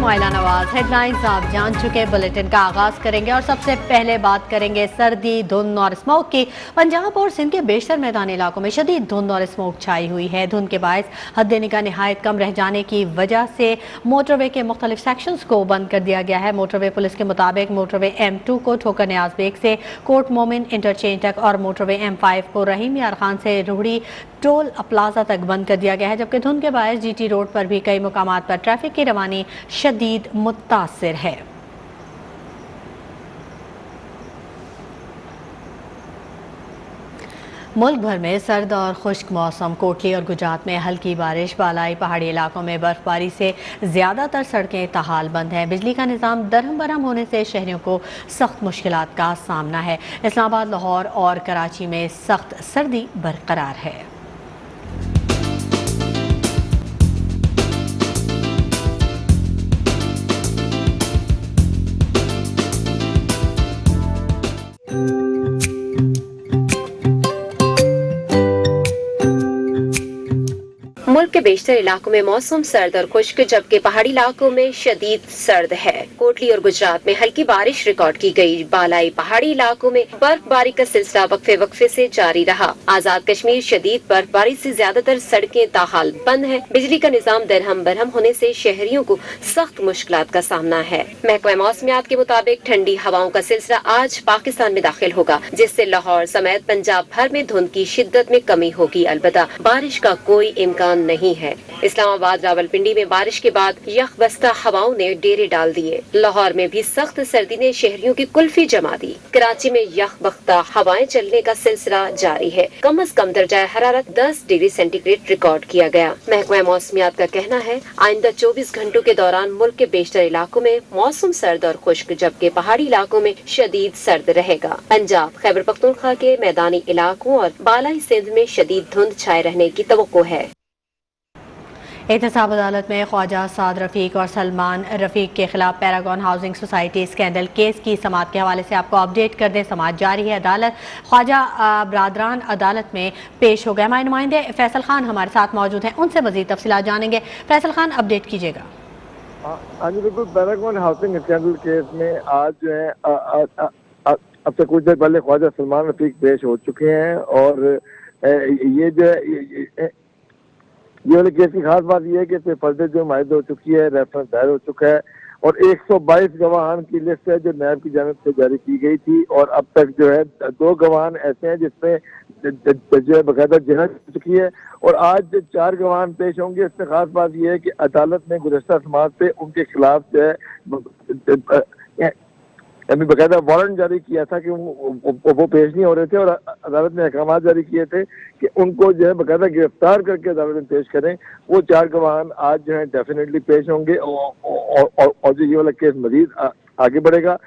नाम आयला नवाज। हेडलाइंस आप जान चुके, बुलेटिन का आगाज करेंगे और सबसे पहले बात करेंगे सर्दी, धुंध और स्मोक की। पंजाब और सिंध के बेशतर मैदानी इलाकों में शदीद धुंध और स्मोक छाई हुई है। धुंध के बायस हद निगाह निहायत कम रह जाने की वजह से मोटरवे के मुख्तलिफ सेक्शंस को बंद कर दिया गया है। मोटरवे पुलिस के मुताबिक मोटरवे M2 को ठोकर न्याज बेग से कोर्ट मोमिन इंटरचेंज तक और मोटरवे M5 को रहीम यार खान से रोहड़ी टोल प्लाजा तक बंद कर दिया गया है, जबकि धुंध के बायस GT रोड पर भी कई मुकामात पर ट्रैफिक की रवानी शदीद मुतासिर है। मुल्क भर में सर्द और खुश्क मौसम। कोटली और गुजरात में हल्की बारिश, बालाई पहाड़ी इलाकों में बर्फबारी से ज़्यादातर सड़कें ताहाल बंद हैं। बिजली का निज़ाम दरहम बरहम होने से शहरियों को सख्त मुश्किलात का सामना है। इस्लामाबाद, लाहौर और कराची में सख्त सर्दी बरकरार है। मुल्क के बेशतर इलाकों में मौसम सर्द और खुश्क, जबकि पहाड़ी इलाकों में शदीद सर्द है। कोटली और गुजरात में हल्की बारिश रिकॉर्ड की गई। बालाई पहाड़ी इलाकों में बर्फबारी का सिलसिला वक्फे वक्फे से जारी रहा। आजाद कश्मीर शदीद बर्फबारी से ज्यादातर सड़कें ताहाल बंद हैं। बिजली का निजाम दरहम बरहम होने से शहरियों को सख्त मुश्किलात का सामना है। महकमा मौसमियात के मुताबिक ठंडी हवाओं का सिलसिला आज पाकिस्तान में दाखिल होगा, जिससे लाहौर समेत पंजाब भर में धुंध की शिद्दत में कमी होगी। अलबत्ता बारिश का कोई इम्कान नहीं है। इस्लामाबाद, रावलपिंडी में बारिश के बाद यखबस्ता हवाओं ने डेरे डाल दिए। लाहौर में भी सख्त सर्दी ने शहरियों की कुल्फी जमा दी। कराची में यखबख्ता हवाएं चलने का सिलसिला जारी है। कम अज कम दर्जा हरारत 10 डिग्री सेंटीग्रेड रिकॉर्ड किया गया। महकमा मौसमियात का कहना है आइंदा 24 घंटों के दौरान मुल्क के बेशतर इलाकों में मौसम सर्द और खुश्क, जबकि पहाड़ी इलाकों में शदीद सर्द रहेगा। पंजाब, खैबर पख्तूनख्वा के मैदानी इलाकों और बालाई सिंध में शदीद धुंध छाए रहने की तवक्को है। एहतसाब अदालत में ख्वाजा साद रफीक और सलमान रफीक के खिलाफ Paragon housing society scandal case की समाअत के हवाले से आपको अपडेट कर दें। समाअत जारी है। अदालत ख्वाजा बरादरान अदालत में पेश हो गए। हमारे नुमाइंदे फैसल खान हमारे साथ मौजूद हैं, उनसे मजीद तफसीलात जानेंगे। फैसल खान, अपडेट कीजिएगा। हाँ जी बिल्कुल। पैरागॉन हाउसिंग स्कैंडल केस में आज जो है अब से कुछ देर पहले ख्वाजा सलमान रफीक पेश हो चुके हैं और ये जो है ये वाले केस की खास बात यह है कि इसमें फर्द जो माहिद हो चुकी है, रेफरेंस दायर हो चुका है और 122 गवाहान की लिस्ट है जो नैब की जानिब से जारी की गई थी और अब तक जो है 2 गवाहान ऐसे हैं जिसमें जो है बाकायदा जहर हो चुकी है और आज 4 गवाहान पेश होंगे। इसमें खास बात यह है कि अदालत ने गुज़श्ता समाअत से उनके खिलाफ जो है अभी बाकायदा वारंट जारी किया था कि वो पेश नहीं हो रहे थे और अदालत ने अहकाम जारी किए थे कि उनको जो है बाकायदा गिरफ्तार करके अदालत में पेश करें। वो 4 गवाहान आज जो है डेफिनेटली पेश होंगे और जो ये वाला केस मजीद आगे बढ़ेगा।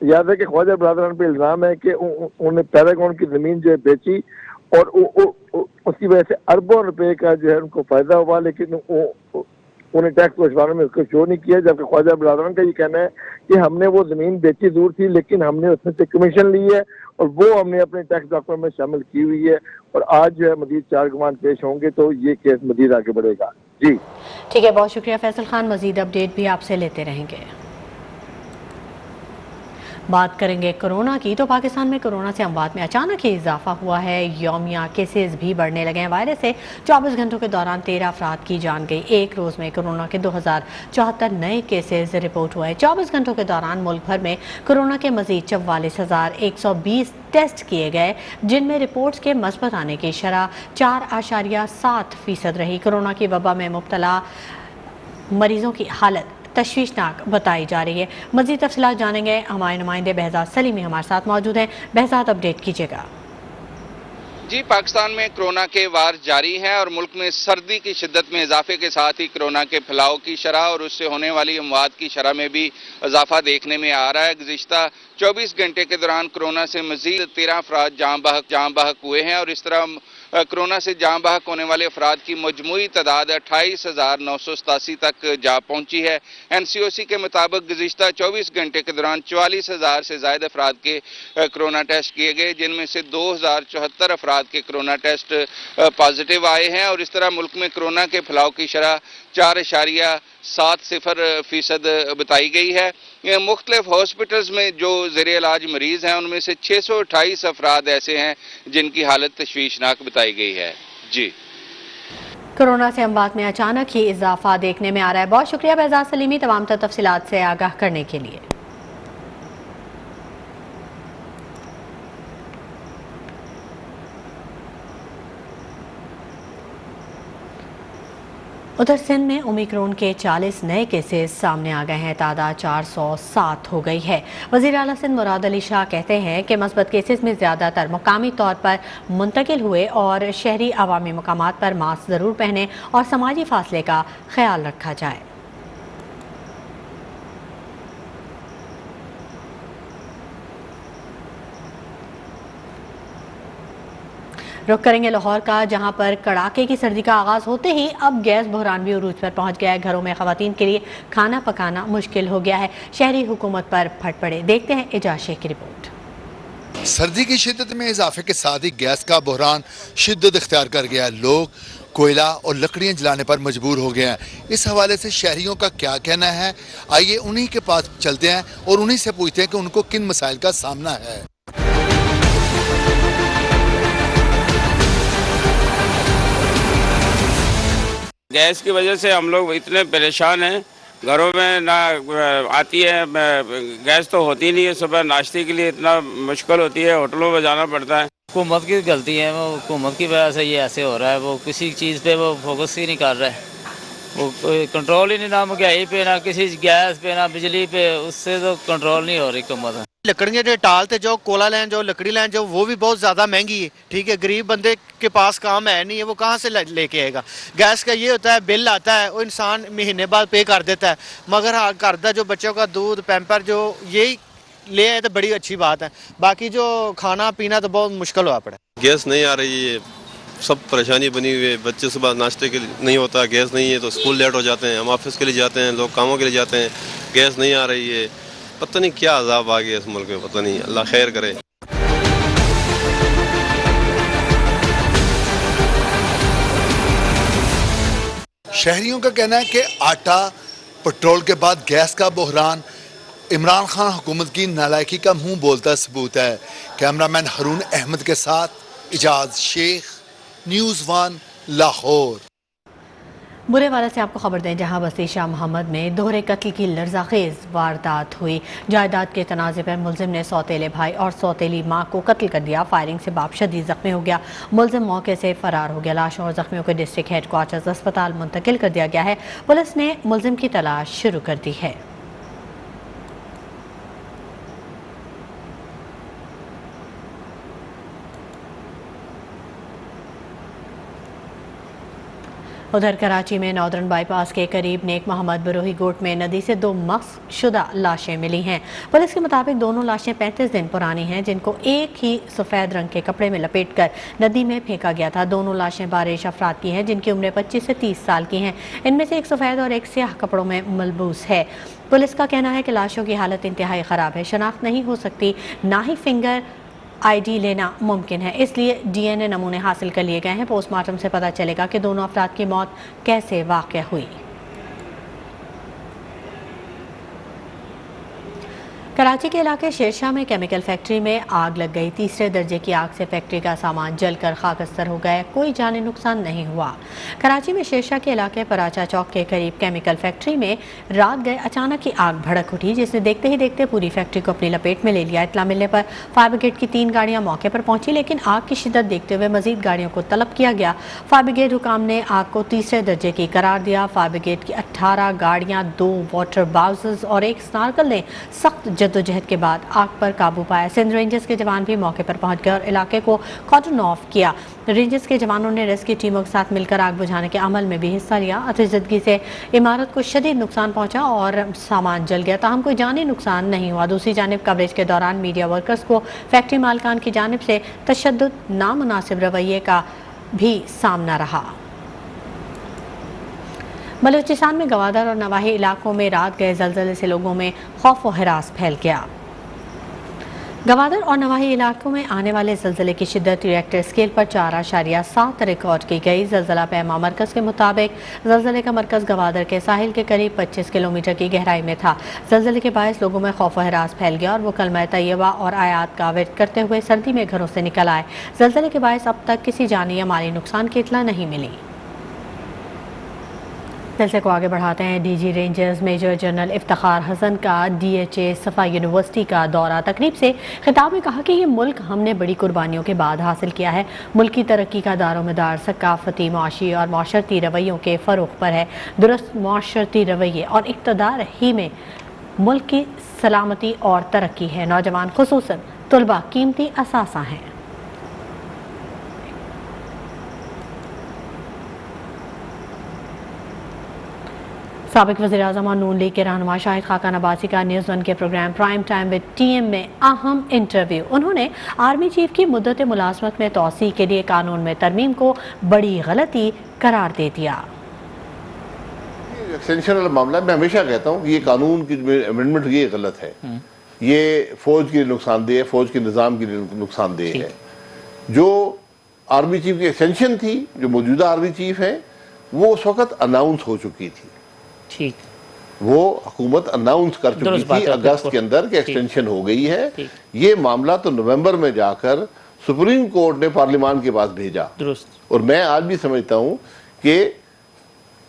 याद है कि ख्वाजा बरादरान पे इल्ज़ाम है कि उन्होंने पैरागॉन की ज़मीन जो है बेची और उसकी वजह से अरबों रुपए का जो है उनको फ़ायदा हुआ, लेकिन उन्हें टैक्स पहुंचवाने में उसको शो नहीं किया। जबकि ख्वाजा बरादरान का ये कहना है कि हमने वो जमीन बेची जरूर थी लेकिन हमने उसमें से कमीशन ली है और वो हमने अपने टैक्स डॉक्यूमेंट में शामिल की हुई है और आज जो है मजीद 4 गवाह पेश होंगे तो ये केस मजीद आगे बढ़ेगा। जी ठीक है, बहुत शुक्रिया फैसल खान। मजीद अपडेट भी आपसे लेते रहेंगे। बात करेंगे कोरोना की, तो पाकिस्तान में कोरोना से अमवात में अचानक ही इजाफा हुआ है। यौमिया केसेस भी बढ़ने लगे हैं। वायरस से 24 घंटों के दौरान 13 अफराद की जान गई। एक रोज़ में कोरोना के 2074 नए केसेस रिपोर्ट हुए। 24 घंटों के दौरान मुल्क भर में कोरोना के मजीद 44,120 टेस्ट किए गए, जिनमें रिपोर्ट्स के मस्बत आने की शरह 4.7% रही। कोरोना की वबा में मुब्तला मरीजों की हालत तशवीशनाक बताई जा रही है। मज़ीद तफसीलात जानेंगे। हमारे नुमाइंदे बहजाद सलीमी हमारे साथ मौजूद हैं। बहजाद, अपडेट कीजिएगा। जी, पाकिस्तान में कोरोना के वार जारी हैं और मुल्क में सर्दी की शिद्दत में इजाफे के साथ ही कोरोना के फैलाव की शरह और उससे होने वाली अमवात की शरह में भी इजाफा देखने में आ रहा है। गुज़िश्ता 24 घंटे के दौरान कोरोना से मजीद 13 अफराद जाँ बहक हुए हैं और इस तरह कोरोना से जाँ बहक होने वाले अफराद की मजमूई तादाद 28,987 तक जा पहुंची है। NCOC के मुताबिक गुज़िश्ता 24 घंटे के दौरान 44,000 से ज़ायद अफराद के कोरोना टेस्ट किए गए, जिनमें से 2,074 अफराद के कोरोना टेस्ट पॉजिटिव आए हैं और इस तरह मुल्क में कोरोना के फैलाव की शरह 4.70% بتائی گئی ہے۔ مختلف ہاسپٹلز میں جو زیر علاج مریض ہیں ان میں سے 628 افراد ایسے ہیں جن کی حالت تشویشناک بتائی گئی ہے۔ جی کورونا سے اموات میں اچانک ہی اضافہ دیکھنے میں آ رہا ہے۔ بہت شکریہ بہزاد سلیمی تمام تر تفصیلات سے آگاہ کرنے کے لیے۔ ادھر سندھ میں اومیکرون کے 40 نئے کیسز سامنے آ گئے ہیں، تعداد 407 ہو گئی ہے۔ وزیر اعلیٰ سندھ مراد علی شاہ کہتے ہیں کہ مثبت کیسز میں زیادہ تر مقامی طور پر منتقل ہوئے اور شہری عوامی مقامات پر ماسک ضرور پہنیں اور سماجی فاصلے کا خیال رکھا جائے۔ رخ کریں گے لاہور کا، جہاں پر کڑاکے کی سردی کا آغاز ہوتے ہی اب گیس بحران بھی عروج پر پہنچ گیا ہے۔ گھروں میں خواتین کے لیے کھانا پکانا مشکل ہو گیا ہے۔ شہری حکومت پر پھٹ پڑے۔ دیکھتے ہیں اعجاز شیخ کی رپورٹ۔ سردی کی شدت میں اضافے کے ساتھ ہی گیس کا بحران شدت اختیار کر گیا ہے۔ لوگ کوئلہ اور لکڑیاں جلانے پر مجبور ہو گئے ہیں۔ اس حوالے سے شہریوں کا کیا کہنا ہے، آئیے انہی کے پاس چلتے ہیں اور انہی سے پوچھتے ہیں کہ ان کو کن مسائل کا سامنا ہے۔ گیس کی وجہ سے ہم لوگ اتنے پریشان ہیں، گھروں میں نہ آتی ہے گیس، تو ہوتی نہیں ہے، صبح ناشتے کے لیے اتنا مشکل ہوتی ہے، ہوٹلوں میں جانا پڑتا ہے۔ حکومت کی غلطی ہے، وہ حکومت کی وجہ سے یہ ایسے ہو رہا ہے، وہ کسی چیز پہ وہ فوکس ہی نہیں کر رہے، وہ کنٹرول ہی نہیں، نہ مہنگائی پہ، نہ کسی گیس پہ، نہ بجلی پہ، اس سے تو کنٹرول نہیں ہو رہی حکومت۔ لکڑیاں جو ٹالتے جو کولا لین جو لکڑی لین جو وہ بھی بہت زیادہ مہنگی ہے، ٹھیک ہے، غریب بندے کے پاس کام ہے نہیں ہے، وہ کہاں سے لے کے آئے گا۔ گیس کا یہ ہوتا ہے بل آتا ہے، وہ انسان مہینے بعد پے کر دیتا ہے، مگر گھر کا جو بچوں کا دودھ پیمپر جو یہی لے آئے تو بڑی اچھی بات ہے، باقی جو کھانا پینا تو بہت مشکل ہوا پڑا۔ گیس نہیں آ رہی ہے، سب پریشانی بنی ہوئی ہے، بچے صبح ناشتے کے لیے نہیں ہوتا، گیس نہیں ہے تو اسکول لیٹ ہو جاتے ہیں، ہم آفس کے لیے جاتے ہیں، لوگ کاموں کے لیے جاتے ہیں، گیس نہیں آ رہی ہے، پتہ نہیں کیا عذاب آ گیا اس ملک میں، پتہ نہیں، اللہ خیر کرے۔ شہریوں کا کہنا ہے کہ آٹا پٹرول کے بعد گیس کا بحران عمران خان حکومت کی نالائکی کا منہ بولتا ثبوت ہے۔ کیمرامین ہارون احمد کے ساتھ اعجاز شیخ، نیوز 1 لاہور۔ برے والا سے آپ کو خبر دیں، جہاں بستی شاہ محمد میں دوہرے قتل کی لرزہ خیز واردات ہوئی۔ جائیداد کے تنازع پر ملزم نے سوتیلے بھائی اور سوتیلی ماں کو قتل کر دیا۔ فائرنگ سے باپ شدید زخمی ہو گیا، ملزم موقع سے فرار ہو گیا۔ لاشوں اور زخمیوں کو ڈسٹرکٹ ہیڈ کوارٹرز اسپتال منتقل کر دیا گیا ہے۔ پولیس نے ملزم کی تلاش شروع کر دی ہے۔ ادھر کراچی میں ناردرن بائی پاس کے قریب نیک محمد بروہی گوٹ میں ندی سے 2 مسخ شدہ لاشیں ملی ہیں۔ پولیس کے مطابق دونوں لاشیں 35 دن پرانی ہیں، جن کو ایک ہی سفید رنگ کے کپڑے میں لپیٹ کر ندی میں پھینکا گیا تھا۔ دونوں لاشیں بارش افراد کی ہیں، جن کی عمریں 25 سے 30 سال کی ہیں۔ ان میں سے ایک سفید اور ایک سیاہ کپڑوں میں ملبوس ہے۔ پولیس کا کہنا ہے کہ لاشوں کی حالت انتہائی خراب ہے، شناخت نہیں ہو سکتی، نہ ہی فنگر آئی ڈی لینا ممکن ہے، اس لیے ڈی این اے نمونے حاصل کر لیے گئے ہیں۔ پوسٹ مارٹم سے پتہ چلے گا کہ دونوں افراد کی موت کیسے واقع ہوئی۔ کراچی کے علاقے شیرشاہ میں کیمیکل فیکٹری میں آگ لگ گئی۔ تیسرے درجے کی آگ سے فیکٹری کا سامان جل کر خاکستر ہو گیا، کوئی جانی نقصان نہیں ہوا۔ کراچی میں شیرشاہ کے علاقے پراچا چوک کے قریب کیمیکل فیکٹری میں رات گئے اچانک ہی آگ بھڑک اٹھی، جس نے دیکھتے ہی دیکھتے پوری فیکٹری کو اپنی لپیٹ میں لے لیا۔ اطلاع ملنے پر فائر بریگیڈ کی 3 گاڑیاں موقع پر پہنچی، لیکن آگ کی شدت دیکھتے ہوئے مزید گاڑیوں کو طلب کیا گیا۔ فائر بریگیڈ حکام نے آگ کو تیسرے درجے کی قرار دیا۔ فائر بریگیڈ کی 18 گاڑیاں، 2 واٹر باؤسز اور 1 سنارکل نے سخت جدوجہد کے بعد آگ پر قابو پایا۔ سندھ رینجرز کے جوان بھی موقع پر پہنچ گئے اور علاقے کو کارڈن آف کیا۔ رینجرز کے جوانوں نے ریسکیو ٹیموں کے ساتھ مل کر آگ بجھانے کے عمل میں بھی حصہ لیا۔ آتش زدگی سے عمارت کو شدید نقصان پہنچا اور سامان جل گیا، تاہم کوئی جانی نقصان نہیں ہوا۔ دوسری جانب کوریج کے دوران میڈیا ورکرز کو فیکٹری مالکان کی جانب سے تشدد، نامناسب رویے کا بھی سامنا رہا۔ بلوچستان میں گوادر اور نواحی علاقوں میں رات گئے زلزلے سے لوگوں میں خوف و ہراس پھیل گیا۔ गवादर और नवाही इलाकों में आने वाले जल्जले की शिद्दत रिएक्टर स्केल पर 4.7 रिकॉर्ड की गई। जल्जला पैमा मरकज के मुताबिक जल्जले का मरकज गवादर के साहिल के करीब 25 किलोमीटर की गहराई में था। जल्जले के बायस लोगों में खौफ व हरास फैल गया और वो कलमा तैयबा और आयात का विर्द करते हुए सर्दी में घरों से निकल आए। जल्जले के बायस अब तक किसी जानी या माली नुकसान की इत्तला नहीं मिली। सिलसिले को आगे बढ़ाते हैं। DG rangers major general Iftikhar Hasan का DHA सफ़ा यूनिवर्सिटी का दौरा। तकरीब से खिताब में कहा कि ये मुल्क हमने बड़ी कुर्बानियों के बाद हासिल किया है। मुल्क की तरक्की का दारोमदार सकाफती, मुआशी और माशरती रवैयों के फ़रोग़ पर है। दुरुस्त माशरती रवैये और इक़्तिदार ही में मुल्क की सलामती और तरक्की है। नौजवान खुसूसन तलबा कीमती असासा हैं। साबिक वज़ीर-ए-आज़म और नून लीग के रहनुमा शाहिद खाकान अब्बासी का न्यूज़ वन के programme prime time with TM में अहम इंटरव्यू। उन्होंने आर्मी चीफ की मुद्दत मुलाज़मत में तौसी के लिए कानून में तरमीम को बड़ी गलती करार दे दिया। एक्सटेंशन वाला मामला मैं हमेशा कहता हूँ कि ये कानून की अमेंडमेंट ये गलत है, ये फौज के लिए नुकसानदेह है, फौज के निज़ाम के लिए नुकसानदेह है। जो आर्मी चीफ की एक्सटेंशन थी, जो मौजूदा आर्मी चीफ है, वो उस वक्त अनाउंस हो चुकी थी। ठीक, वो हुकूमत अनाउंस कर चुकी थी अगस्त के अंदर कि एक्सटेंशन हो गई है। ये मामला तो नवंबर में जाकर सुप्रीम कोर्ट ने पार्लियामान के पास भेजा। और मैं आज भी समझता हूँ कि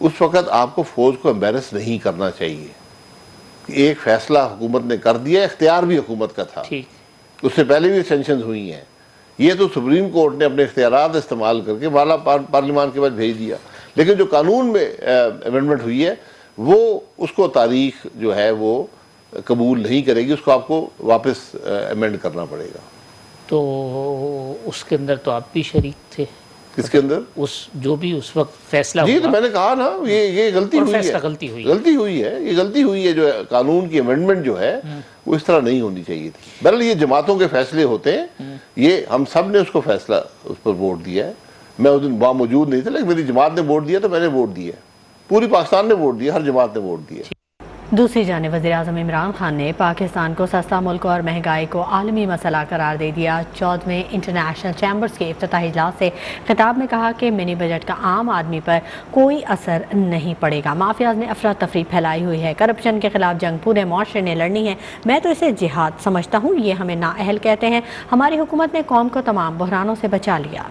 उस वक्त आपको फौज को एम्बेरस नहीं करना चाहिए। एक फैसला हुकूमत ने कर दिया, इख्तियार भी हुकूमत का था, उससे पहले भी एक्सटेंशन हुई हैं। ये तो सुप्रीम कोर्ट ने अपने इख्तियारात इस्तेमाल करके वाला पार्लियामान के पास भेज दिया। लेकिन जो कानून में अमेंडमेंट हुई है वो उसको तारीख जो है वो कबूल नहीं करेगी, उसको आपको वापस अमेंड करना पड़ेगा। तो उसके अंदर तो आप भी शरीक थे। किसके अंदर? उस जो भी उस वक्त फैसला हुआ। तो मैंने कहा ना, ये गलती हुई है, गलती हुई है, ये गलती हुई है। जो कानून की अमेंडमेंट जो है वो इस तरह नहीं होनी चाहिए थी। बहरहाल ये जमातों के फैसले होते हैं, ये हम सब ने उसको फैसला उस पर वोट दिया है। मैं उस दिन वहाँ मौजूद नहीं था, लेकिन मेरी जमात ने वोट दिया तो मैंने वोट दिया। पूरी पाकिस्तान ने वोट दिया, हर जमात ने वोट दिया। दूसरी जानिब वज़ीर-ए-आज़म इमरान खान ने पाकिस्तान को सस्ता मुल्क और महंगाई को आलमी मसला करार दे दिया। 14वें इंटरनेशनल चैम्बर्स के इफ्तिताही इजलास से खिताब में कहा कि मिनी बजट का आम आदमी पर कोई असर नहीं पड़ेगा। माफियाज ने अफरा तफरी फैलाई हुई है, करप्शन के खिलाफ जंग पूरे मुआशरे ने लड़नी है। मैं तो इसे जिहाद समझता हूँ, ये हमें नाअहल कहते हैं। हमारी हुकूमत ने कौम को तमाम बहरानों से बचा लिया।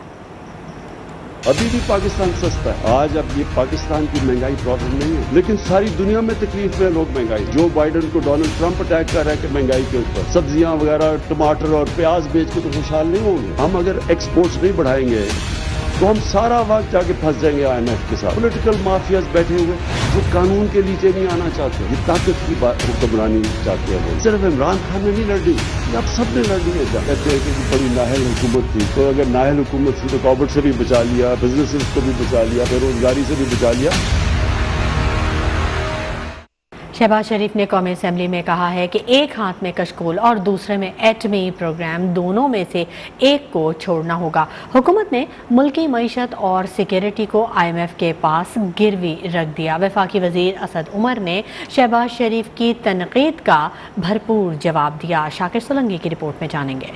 अभी भी पाकिस्तान सस्ता है। आज अब ये पाकिस्तान की महंगाई प्रॉब्लम नहीं है, लेकिन सारी दुनिया में तकलीफ में लोग महंगाई। जो बाइडन को डोनाल्ड ट्रंप अटैक कर रहा है कि महंगाई के ऊपर, सब्जियां वगैरह टमाटर और प्याज बेच के तो खुशहाल नहीं होंगे। हम अगर एक्सपोर्ट्स नहीं बढ़ाएंगे तो हम सारा वक्त जाके फंस जाएंगे IMF के साथ। पॉलिटिकल माफियाज बैठे हुए जो कानून के नीचे नहीं आना चाहते, ये ताकत की बात हुक्मरानी चाहते हैं। सिर्फ इमरान खान ने नहीं लड़ी, अब सब ने लड़ी है। कहते हैं कि बड़ी नाहल हुकूमत थी, तो अगर नाहल हुकूमत थी तो कॉर्पोरेट से भी बचा लिया, बिजनेसेस को भी बचा लिया, बेरोजगारी से भी बचा लिया। शहबाज शरीफ ने कौमी असम्बली में कहा है कि एक हाथ में कशकोल और दूसरे में एटमी प्रोग्राम, दोनों में से एक को छोड़ना होगा। हुकूमत ने मुल्की मईशत और सिक्योरिटी को IMF के पास गिरवी रख दिया। वफाकी वजीर असद उमर ने शहबाज शरीफ की तनकीद का भरपूर जवाब दिया। शाकिर सोलंकी की रिपोर्ट में जानेंगे।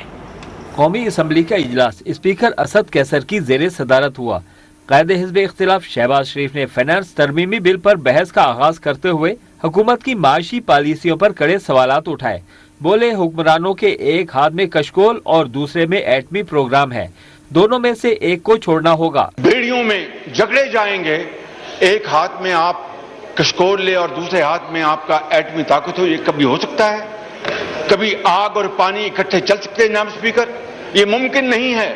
कौमी असम्बली का इजलास स्पीकर असद कैसर की ज़ेरे सदारत हुआ। कायदे हिज़्ब इख्तिलाफ शहबाज शरीफ ने फाइनेंस तरमीमी बिल पर बहस का आगाज करते हुए हुकूमत की माशी पॉलिसियों पर कड़े सवालात उठाए। बोले, हुक्मरानों के एक हाथ में कशकोल और दूसरे में एटमी प्रोग्राम है, दोनों में से एक को छोड़ना होगा। बेड़ियों में झगड़े जाएंगे, एक हाथ में आप कशकोल ले और दूसरे हाथ में आपका एटमी ताकत हो, ये कभी हो सकता है? कभी आग और पानी इकट्ठे चल सकते हैं जनाब स्पीकर? ये मुमकिन नहीं है।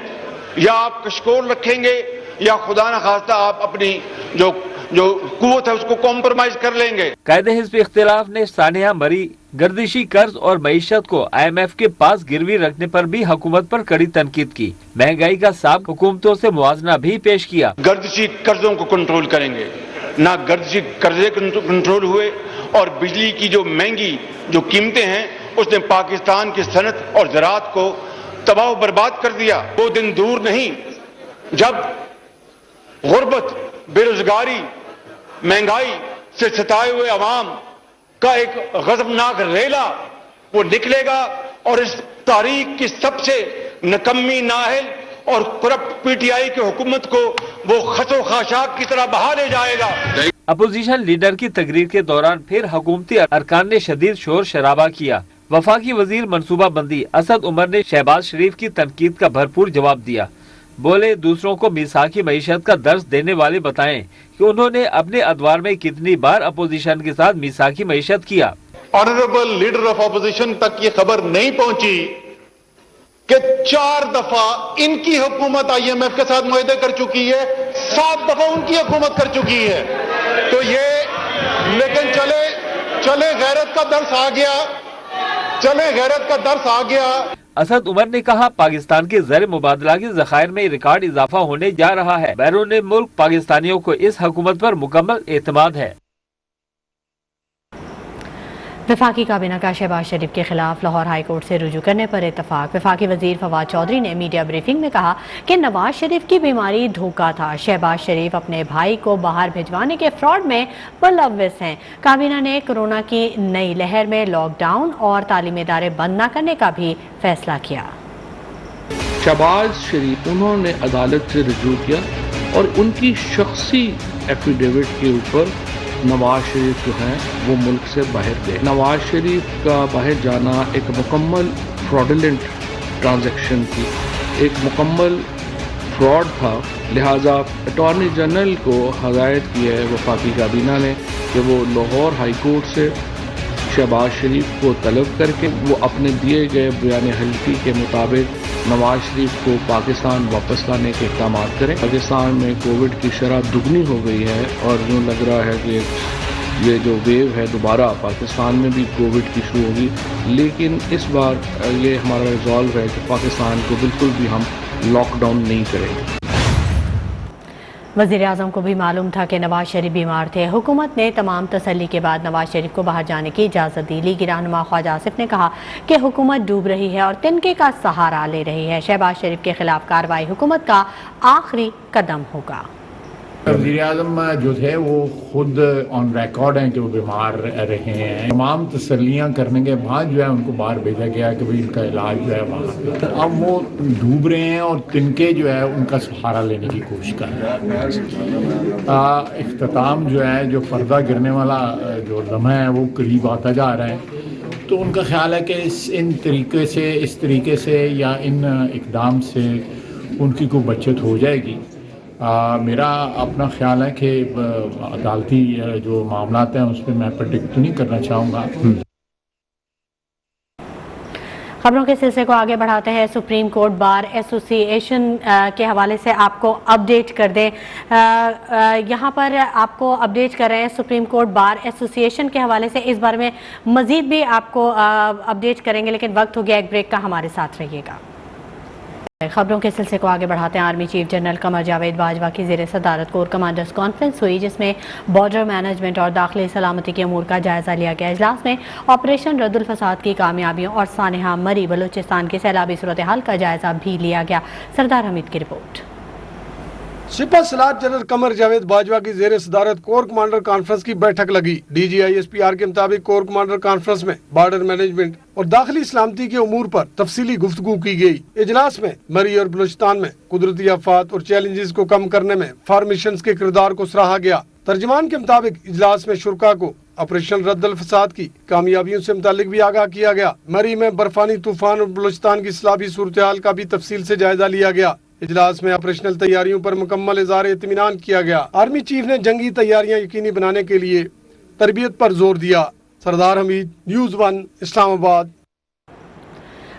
या आप कशकोल रखेंगे या खुदा न खास्ता आप अपनी जो कुव्वत है उसको कॉम्प्रोमाइज कर लेंगे। कायदे हिज़्ब इख्तिलाफ ने सानिया मरी, गर्दिशी कर्ज और मईशत को IMF के पास गिरवी रखने पर भी हुकूमत पर कड़ी तनकीद की। महंगाई का साब हुकूमतों से मुआवजा भी पेश किया। गर्दिशी कर्जों को कंट्रोल करेंगे, ना गर्दिशी कर्जे कंट्रोल हुए, और बिजली की जो महंगी जो कीमतें हैं उसने पाकिस्तान की सनत और ज़राअत को तबाह बर्बाद कर दिया। वो दिन दूर नहीं जब गुर्बत, बेरोजगारी, महंगाई से सताए हुए अवाम का एक गजबनाक रेला वो निकलेगा और इस तारीख की सबसे नकम्मी नाहल और करप्ट पीटीआई की हुकूमत को वो खसो खाशाक की तरह बहा ले जाएगा। अपोजिशन लीडर की तकरीर के दौरान फिर हुकूमती अरकान ने शदीद शोर शराबा किया। वफाकी वजीर मनसूबा बंदी असद उमर ने शहबाज शरीफ की तनकीद का भरपूर जवाब दिया। बोले, दूसरों को मिसाकी मईशत का दर्स देने वाले बताएं कि उन्होंने अपने अदवार में कितनी बार अपोजिशन के साथ मिसाकी मईशत किया। ऑनरेबल लीडर ऑफ अपोजिशन तक ये खबर नहीं पहुंची कि 4 दफा इनकी हुकूमत IMF के साथ मुआहदे कर चुकी है, 7 दफा उनकी हुकूमत कर चुकी है। तो ये लेकिन चले गैरत का दर्स आ गया, चले गैरत का दर्स आ गया। असद उमर ने कहा, पाकिस्तान के ज़र मुबादला के ज़खायर में रिकॉर्ड इजाफा होने जा रहा है। बैरून मुल्क पाकिस्तानियों को इस हुकूमत पर मुकम्मल एतमाद है। वफाकी काबीना का शहबाज शरीफ के खिलाफ लाहौर हाई कोर्ट से रुजू करने पर इतफाक। वफाकी वजीर फवाद चौधरी ने मीडिया ब्रीफिंग में कहा कि नवाज शरीफ की बीमारी धोखा था। शहबाज शरीफ अपने भाई को बाहर भिजवाने के फ्रॉड में मुलव्विस हैं। काबीना ने कोरोना की नई लहर में लॉकडाउन और तालीमी इदारे बंद न करने का भी फैसला किया। शहबाज शरीफ उन्होंने अदालत से रुजू किया और उनकी शख्सी एफिडेविट के ऊपर नवाज शरीफ जो हैं वो मुल्क से बाहर गए। नवाज शरीफ का बाहर जाना एक मुकम्मल फ्रॉडुलेंट ट्रांजैक्शन थी, एक मुकम्मल फ्रॉड था। लिहाजा अटॉर्नी जनरल को हदायत की है वफाकी काबीना ने कि वो लाहौर हाई कोर्ट से शहबाज शरीफ को तलब करके वो अपने दिए गए बयान हल्फी के मुताबिक नवाज शरीफ को पाकिस्तान वापस लाने के इक़दाम करें। पाकिस्तान में कोविड की शरह दुगनी हो गई है और यूँ लग रहा है कि ये जो वेव है दोबारा पाकिस्तान में भी कोविड की शुरू होगी। लेकिन इस बार ये हमारा रिजॉल्व है कि पाकिस्तान को बिल्कुल भी हम लॉकडाउन नहीं करेंगे। वज़ीर आज़म को भी मालूम था कि नवाज शरीफ बीमार थे। हुकूमत ने तमाम तसल्ली के बाद नवाज शरीफ को बाहर जाने की इजाज़त दी। लीगी रहनुमा ख्वाजा आसिफ ने कहा कि हुकूमत डूब रही है और तिनके का सहारा ले रही है। शहबाज शरीफ के खिलाफ कार्रवाई हुकूमत का आखिरी कदम होगा। वज़ीर आज़म जो थे वो खुद ऑन रिकॉर्ड हैं कि वो बीमार रहे हैं। तमाम तसल्लियाँ करने के बाद जो है उनको बाहर भेजा गया कि भाई इनका इलाज जो है वहाँ पे। अब वो डूब रहे हैं और तिनके जो है उनका सहारा लेने की कोशिश कर रहे हैं। इख्तिताम जो है, जो पर्दा गिरने वाला जो लम्हा है वो करीब आता जा रहा है। तो उनका ख्याल है कि इस तरीके से या इन इक़दाम से उनकी कोई बचत हो जाएगी। मेरा अपना ख्याल है कि अदालती जो मामलात हैं उस पर मैं प्रेडिक्ट तो नहीं करना चाहूँगा। खबरों के सिलसिले को आगे बढ़ाते हैं। सुप्रीम कोर्ट बार एसोसिएशन के हवाले से आपको अपडेट कर दें। यहाँ पर आपको अपडेट कर रहे हैं सुप्रीम कोर्ट बार एसोसिएशन के हवाले से। इस बारे में मज़ीद भी आपको अपडेट करेंगे, लेकिन वक्त हो गया एक ब्रेक का। हमारे साथ रहिएगा। खबरों के सिलसिले को आगे बढ़ाते हैं। Army chief general Qamar Javed Bajwa की ज़ेर सदारत कोर कमांडर्स कॉन्फ्रेंस हुई, जिसमें बॉर्डर मैनेजमेंट और दाखिली सलामती के अमूर का जायज़ा लिया गया। इजलास में ऑपरेशन रद्दुल फसाद की कामयाबियों और सानेहा मरी बलूचिस्तान की सैलाबी सूरत हाल का जायज़ा भी लिया गया। सरदार हमीद की रिपोर्ट। सिपा सलार जनरल कमर जावेद बाजवा की जेर सदारत कोर कमांडर कॉन्फ्रेंस की बैठक लगी। DGISPR के मुताबिक कोर कमांडर कॉन्फ्रेंस में बॉर्डर मैनेजमेंट और दाखिली सलामती के उमूर पर तफसीली गुफ्तगू की गई। इजलास में मरी और बलूचिस्तान में कुदरती आफात और चैलेंजेस को कम करने में फार्मेशंस के किरदार को सराहा गया। तर्जमान के मुताबिक इजलास में शुरका को ऑपरेशन रद्दुल फसाद की कामयाबियों से मुतालिक भी आगाह किया गया। मरी में बर्फानी तूफान और बलूचिस्तान की सैलाबी सूरत हाल का भी तफसील से जायजा लिया गया। इजलास में ऑपरेशनल तैयारियों पर मुकम्मल इज़हार इत्मीनान किया गया। आर्मी चीफ ने जंगी तैयारियां यकीनी बनाने के लिए तरबियत पर जोर दिया। सरदार हमीद, न्यूज़ 1, इस्लामाबाद।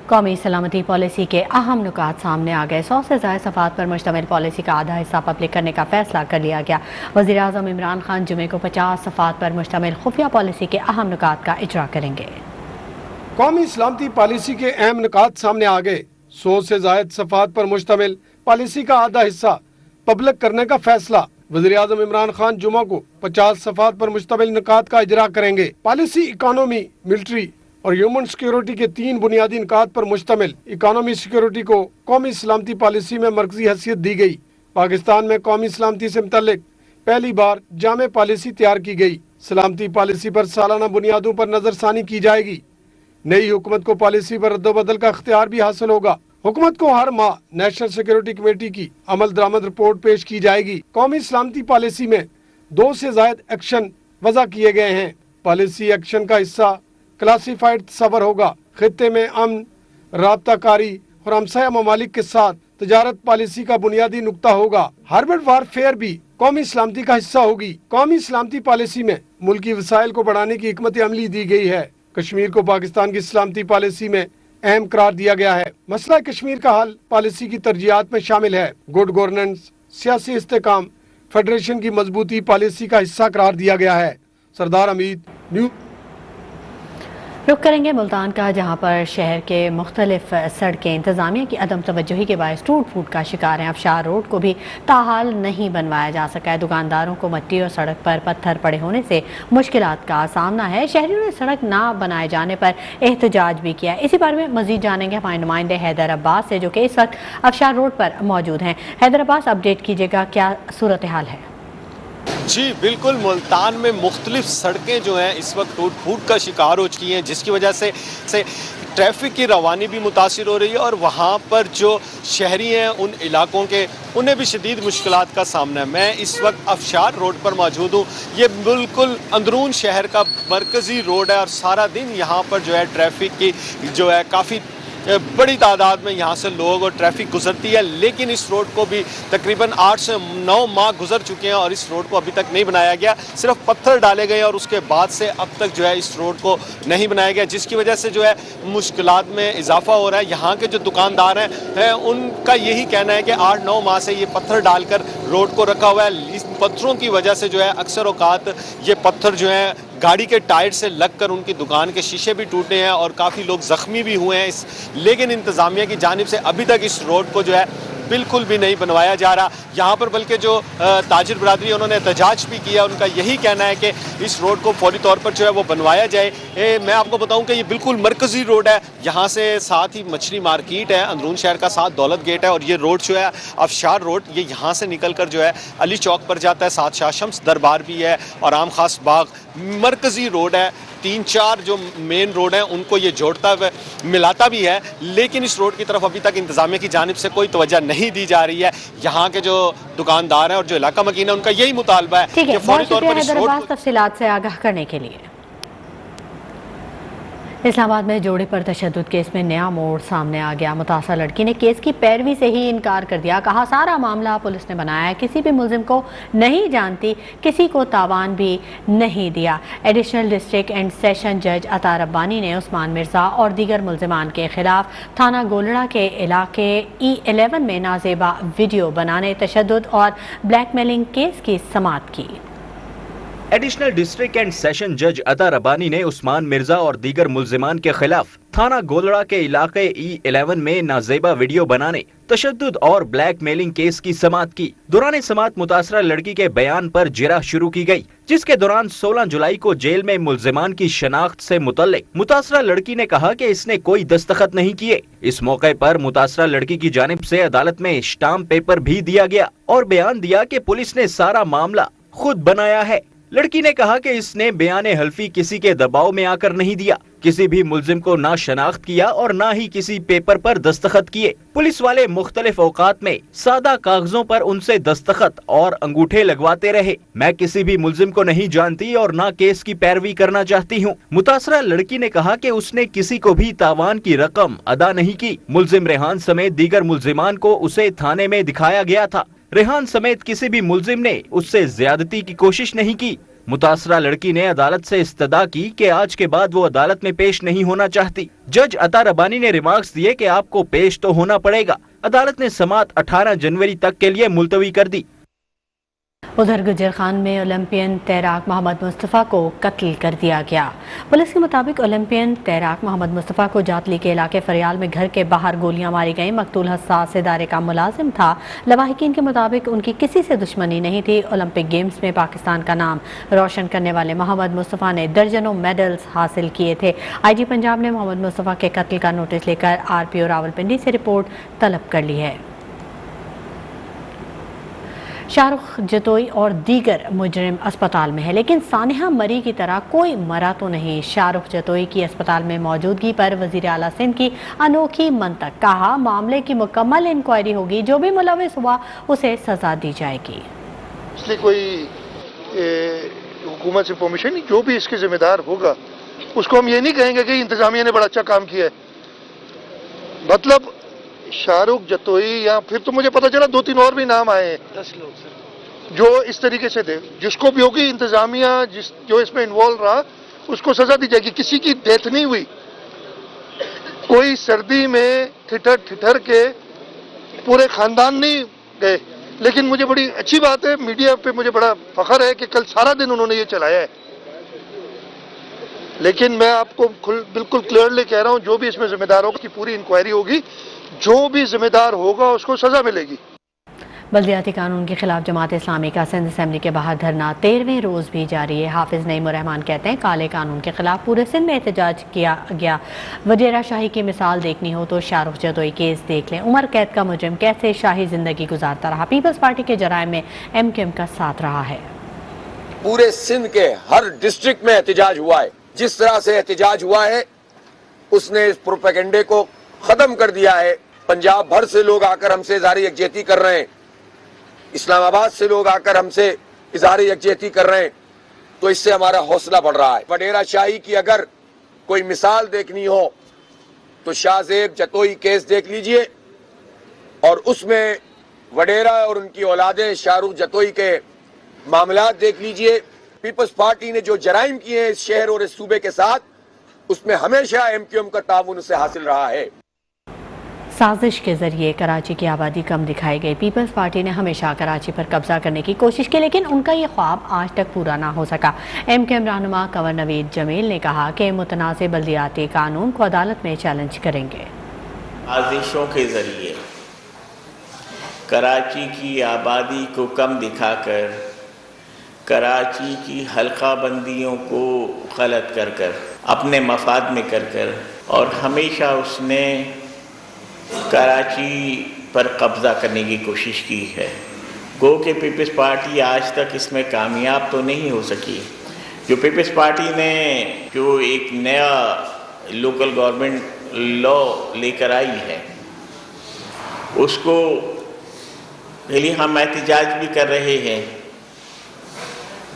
कौमी सलामती पॉलिसी के अहम नुकात सामने आ गए। 100 से ज़ायद सफ़ात पर मुश्तमिल पॉलिसी का आधा हिस्सा पब्लिक करने का फैसला कर लिया गया। वज़ीर आज़म इमरान खान जुमे को 50 सफ़ात पर मुश्तमिल खुफिया पॉलिसी के अहम नुकात का इजरा करेंगे। कौमी सलामती पॉलिसी के अहम नुकात सामने आ गए। 100 से ज़ायद सफ़ात पर मुश्तमिल पॉलिसी का आधा हिस्सा पब्लिक करने का फैसला। वज़ीर आज़म इमरान खान जुमा को 50 सफ़ात पर मुश्तमिल नुकात का इजरा करेंगे। पॉलिसी इकोनॉमी, मिलिट्री और ह्यूमन सिक्योरिटी के 3 बुनियादी नुकात पर मुश्तमिल। इकोनॉमी सिक्योरिटी को कौमी सलामती पॉलिसी में मरकजी हैसियत दी गई। पाकिस्तान में कौमी सलामती से मुतल्लिक पहली बार जामे पॉलिसी तैयार की गई। सलामती पॉलिसी पर सालाना बुनियादों पर नजरसानी की जाएगी। नई हुकूमत को पॉलिसी पर रद्दोबदल का इख्तियार भी हासिल होगा। हुकूमत को हर माह नेशनल सिक्योरिटी कमेटी की अमल दरामद रिपोर्ट पेश की जाएगी। कौमी सलामती पॉलिसी में 2 से ज़ायद एक्शन वज़ा किए गए हैं। पॉलिसी एक्शन का हिस्सा क्लासिफाइड तस्वर होगा। खित्ते में अमन, राब्ताकारी और हमसाया ममालिक के साथ तजारत पॉलिसी का बुनियादी नुक्ता होगा। हार्बर्ड वारफेयर भी कौमी सलामती का हिस्सा होगी। कौमी सलामती पॉलिसी में मुल्की वसाइल को बढ़ाने की हिकमत अमली दी गई है। कश्मीर को पाकिस्तान की सलामती पॉलिसी में अहम करार दिया गया है। मसला कश्मीर का हल पॉलिसी की तरजीहात में शामिल है। गुड गवर्नेंस, सियासी इस्तेकाम, फेडरेशन की मजबूती पॉलिसी का हिस्सा करार दिया गया है। सरदार हमीद, न्यू रुक करेंगे मुल्तान का, जहां पर शहर के मुख्तलिफ सड़कें इंतजामिया की अदम तवज्जुही के बायस टूट फूट का शिकार हैं। अफशार रोड को भी ताहाल नहीं बनवाया जा सका है। दुकानदारों को मिट्टी और सड़क पर पत्थर पड़े होने से मुश्किलात का सामना है। शहरियों ने सड़क ना बनाए जाने पर एहतजाज भी किया। इसी बारे में मजीद जानेंगे हमारे नुमाइंदे हैदर अब्बास से, जो कि इस वक्त अफशार रोड पर मौजूद हैं। हैदर अब्बास, अपडेट कीजिएगा, क्या सूरत हाल है? जी बिल्कुल, मुल्तान में मुख्तलिफ सड़कें जो हैं इस वक्त टूट फूट का शिकार हो चुकी हैं, जिसकी वजह से ट्रैफिक की रवानी भी मुतासिर हो रही है और वहाँ पर जो शहरी हैं उन इलाकों के उन्हें भी शदीद मुश्किलात का सामना है। मैं इस वक्त अफशार रोड पर मौजूद हूँ। ये बिल्कुल अंदरून शहर का मरकज़ी रोड है और सारा दिन यहाँ पर जो है ट्रैफिक की जो है काफ़ी बड़ी तादाद में यहाँ से लोग और ट्रैफिक गुजरती है, लेकिन इस रोड को भी तकरीबन 8 से 9 माह गुजर चुके हैं और इस रोड को अभी तक नहीं बनाया गया। सिर्फ पत्थर डाले गए और उसके बाद से अब तक जो है इस रोड को नहीं बनाया गया, जिसकी वजह से जो है मुश्किलात में इजाफा हो रहा है। यहाँ के जो दुकानदार हैं उनका यही कहना है कि 8-9 माह से ये पत्थर डालकर रोड को रखा हुआ है। इस पत्थरों की वजह से जो है अक्सर औकात ये पत्थर जो है गाड़ी के टायर से लगकर उनकी दुकान के शीशे भी टूटे हैं और काफ़ी लोग ज़ख्मी भी हुए हैं। लेकिन इंतज़ामिया की जानिब से अभी तक इस रोड को जो है बिल्कुल भी नहीं बनवाया जा रहा। यहाँ पर बल्कि जो ताजिर बरादरी है उन्होंने एहतजाज भी किया। उनका यही कहना है कि इस रोड को फौरी तौर पर जो है वो बनवाया जाए। मैं आपको बताऊं कि ये बिल्कुल मरकज़ी रोड है। यहाँ से साथ ही मछली मार्केट है, अंदरून शहर का साथ दौलत गेट है और ये रोड जो है अफशार रोड, ये यहाँ से निकल कर जो है अली चौक पर जाता है। साथ शाह शम्स दरबार भी है और आम खास बाग। मरकज़ी रोड है। 3-4 जो मेन रोड हैं उनको ये जोड़ता हुआ मिलाता भी है, लेकिन इस रोड की तरफ अभी तक इंतजामिया की जानिब से कोई तवज्जो नहीं दी जा रही है। यहाँ के जो दुकानदार हैं और जो इलाका मकीन है उनका यही मुतालबा है कि फौरी तौर पर इस रोड को तफसीलात से आगाह करने के लिए। इस्लामाबाद में जोड़े पर तशद्दुद केस में नया मोड़ सामने आ गया। मुतासर लड़की ने केस की पैरवी से ही इनकार कर दिया। कहा, सारा मामला पुलिस ने बनाया है, किसी भी मुलजिम को नहीं जानती, किसी को तावान भी नहीं दिया। एडिशनल डिस्ट्रिक्ट एंड सेशन जज अता रब्बानी ने उस्मान मिर्जा और दीगर मुलजिमान के खिलाफ थाना गोलड़ा के इलाके E11 में नाजेबा वीडियो बनाने, तशद्दुद और ब्लैकमेलिंग केस की समाअत की। एडिशनल डिस्ट्रिक्ट एंड सेशन जज अता रब्बानी ने उस्मान मिर्जा और दीगर मुल्जिमान के खिलाफ थाना गोलड़ा के इलाके E11 में नाजेबा वीडियो बनाने, तशद्दुद और ब्लैकमेलिंग केस की समाअत की। दौरान समाअत मुतासरा लड़की के बयान पर जिरह शुरू की गई, जिसके दौरान 16 जुलाई को जेल में मुल्जिमान की शनाख्त से मुतल्लिक मुतासरा लड़की ने कहा कि इसने कोई दस्तखत नहीं किए। इस मौके पर मुतासरा लड़की की जानिब से अदालत में स्टाम्प पेपर भी दिया गया और बयान दिया कि पुलिस ने सारा मामला खुद बनाया है। लड़की ने कहा कि इसने बयाने हल्फी किसी के दबाव में आकर नहीं दिया, किसी भी मुल्जिम को ना शनाख्त किया और ना ही किसी पेपर पर दस्तखत किए। पुलिस वाले मुख्तलिफ औकात में सादा कागजों पर उनसे दस्तखत और अंगूठे लगवाते रहे। मैं किसी भी मुल्जिम को नहीं जानती और ना केस की पैरवी करना चाहती हूँ। मुतासरा लड़की ने कहा कि उसने किसी को भी तावान की रकम अदा नहीं की। मुल्जिम रेहान समेत दीगर मुल्जिमान को उसे थाने में दिखाया गया था। रेहान समेत किसी भी मुल्जिम ने उससे ज्यादती की कोशिश नहीं की। मुतासरा लड़की ने अदालत से इस्तदा की कि आज के बाद वो अदालत में पेश नहीं होना चाहती। जज अता रब्बानी ने रिमार्क्स दिए कि आपको पेश तो होना पड़ेगा। अदालत ने समाअत 18 जनवरी तक के लिए मुलतवी कर दी। उधर गुजर खान में ओलंपियन तैराक मोहम्मद मुस्तफ़ा को कत्ल कर दिया गया। पुलिस के मुताबिक ओलंपियन तैराक मोहम्मद मुस्तफ़ा को जातली के इलाके फरियाल में घर के बाहर गोलियां मारी गईं। मकतूल हसास इदारे का मुलाजिम था। लवाहिकीन के मुताबिक उनकी किसी से दुश्मनी नहीं थी। ओलंपिक गेम्स में पाकिस्तान का नाम रोशन करने वाले मोहम्मद मुस्तफ़ा ने दर्जनों मेडल्स हासिल किए थे। IG पंजाब ने मोहम्मद मुस्तफ़ा के कत्ल का नोटिस लेकर RPO रावलपिंडी से रिपोर्ट तलब कर ली है। शाहरुख जतोई और दीगर मुजरिम अस्पताल में है, लेकिन सानिहा मरी की तरह कोई मरा तो नहीं। शाहरुख जतोई की अस्पताल में मौजूदगी पर वजीर आला सिंध की अनोखी मंतक, कहा मामले की मुकम्मल इंक्वायरी होगी, जो भी मुलविस हुआ उसे सजा दी जाएगी। इसलिए कोई हुकूमत से परमिशन नहीं, जो भी इसके जिम्मेदार होगा उसको हम ये नहीं कहेंगे कि इंतजामिया ने बड़ा अच्छा काम किया है। मतलब शाहरुख जतोई, या फिर तो मुझे पता चला 2-3 और भी नाम आए हैं 10 लोग सर जो इस तरीके से थे। जिसको भी होगी इंतजामिया जो इसमें इन्वॉल्व रहा उसको सजा दी जाएगी। किसी की डेथ नहीं हुई, कोई सर्दी में ठिठर के पूरे खानदान नहीं गए। लेकिन मुझे बड़ी अच्छी बात है, मीडिया पे मुझे बड़ा फख्र है कि कल सारा दिन उन्होंने ये चलाया है। लेकिन मैं आपको बिल्कुल क्लियरली कह रहा हूं, जो भी इसमें जिम्मेदार होगा की पूरी इंक्वायरी होगी, जो भी जिम्मेदार होगा उसको सजा मिलेगी। बल्दियाती कानून के खिलाफ जमात इस्लामी का सिंध असेंबली के बाहर धरना 13वें रोज भी जारी है। हाफिज नईमुर रहमान कहते हैं काले कानून के खिलाफ पूरे सिंध में एहतजाज किया गया। वडेरा शाही की मिसाल देखनी हो तो शाहरुख जतोई केस देख लें। उम्र कैद का मुजरिम कैसे शाही जिंदगी गुजारता रहा, पीपल्स पार्टी के जराइम में MQM का साथ रहा है। पूरे सिंध के हर डिस्ट्रिक्ट में एहतजाज हुआ है। जिस तरह से एहतजाज हुआ है उसने इस प्रोपेगेंडे को खत्म कर दिया है। पंजाब भर से लोग आकर हमसे इज़हार यकजहती कर रहे हैं, इस्लामाबाद से लोग आकर हमसे इज़हार यकजहती कर रहे हैं, तो इससे हमारा हौसला बढ़ रहा है। वडेरा शाही की अगर कोई मिसाल देखनी हो तो शाहजेब जतोई केस देख लीजिए और उसमें वडेरा और उनकी औलादें शाहरुख जतोई के मामला देख लीजिए। पीपल्स पार्टी ने जो जराइम किए हैं इस शहर और इस सूबे के साथ, उसमें हमेशा MQM का ताउन उससे हासिल रहा है। साजिश के जरिए कराची की आबादी कम दिखाई गई। पीपल्स पार्टी ने हमेशा कराची पर कब्जा करने की कोशिश की, लेकिन उनका ये ख्वाब आज तक पूरा ना हो सका। MQM रहनुमा कंवर नवीद जमील ने कहा कि मुतनाज़ बल्दियाती कानून को अदालत में चैलेंज करेंगे। साजिशों के जरिए कराची की आबादी को कम दिखाकर कराची की हल्का बंदियों को गलत कर कर अपने मफाद में कर कर और हमेशा उसने कराची पर कब्जा करने की कोशिश की है। गो के पीपल्स पार्टी आज तक इसमें कामयाब तो नहीं हो सकी। जो पीपल्स पार्टी ने जो एक नया लोकल गवर्नमेंट लॉ लेकर आई है उसको के लिए हम एहतजाज भी कर रहे हैं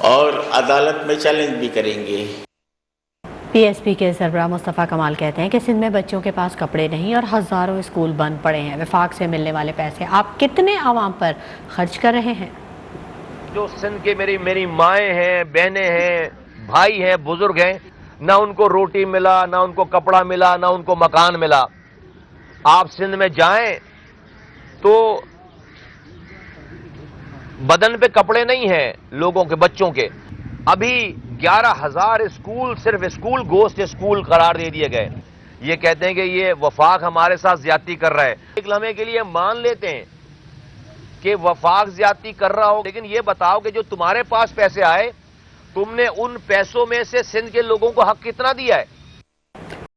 और अदालत में चैलेंज भी करेंगे। PSP के सरबराह मुस्तफ़ा कमाल कहते हैं कि सिंध में बच्चों के पास कपड़े नहीं और हज़ारों स्कूल बंद पड़े हैं। वफाक से मिलने वाले पैसे आप कितने आवाम पर खर्च कर रहे हैं? जो सिंध के मेरी माएँ हैं, बहनें हैं, भाई हैं, बुजुर्ग हैं, ना उनको रोटी मिला, ना उनको कपड़ा मिला, ना उनको मकान मिला। आप सिंध में जाएं तो बदन पे कपड़े नहीं हैं लोगों के, बच्चों के। अभी 11,000 स्कूल सिर्फ स्कूल गोश्त स्कूल करार दे दिए गए। ये कहते हैं कि ये वफाक हमारे साथ ज्यादती कर रहा है। एक लम्हे के लिए मान लेते हैं कि वफाक ज्यादती कर रहा हो, लेकिन ये बताओ कि जो तुम्हारे पास पैसे आए तुमने उन पैसों में से सिंध के लोगों को हक कितना दिया है?